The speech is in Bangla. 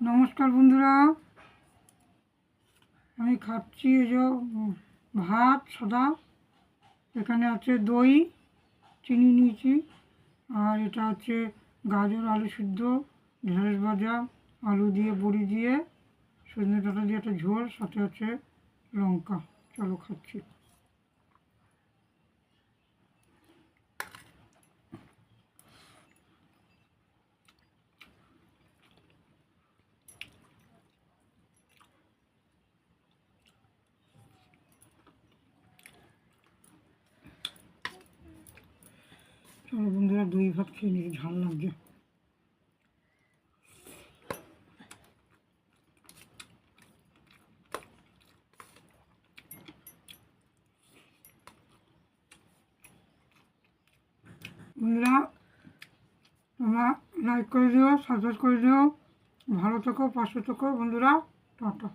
নমস্কার বন্ধুরা, আমি খাচ্ছি এই যে ভাত সাদা, এখানে আছে দই, চিনি নিয়েছি, আর এটা হচ্ছে গাজর আলু সিদ্ধ, ঢেঁড়স ভাজা, আলু দিয়ে বড়ি দিয়ে সজনে ডাঁটা দিয়ে একটা ঝোল, সাথে আছে লঙ্কা। চলো খাচ্ছি। চলো বন্ধুরা, দই ভাত খেয়ে নিয়ে ঝাল লাগছে। বন্ধুরা, তোমরা লাইক করে দিও, সাবস্ক্রাইব করে দিও, ভালো থেকো, পাশে থেকো বন্ধুরা। টাটা।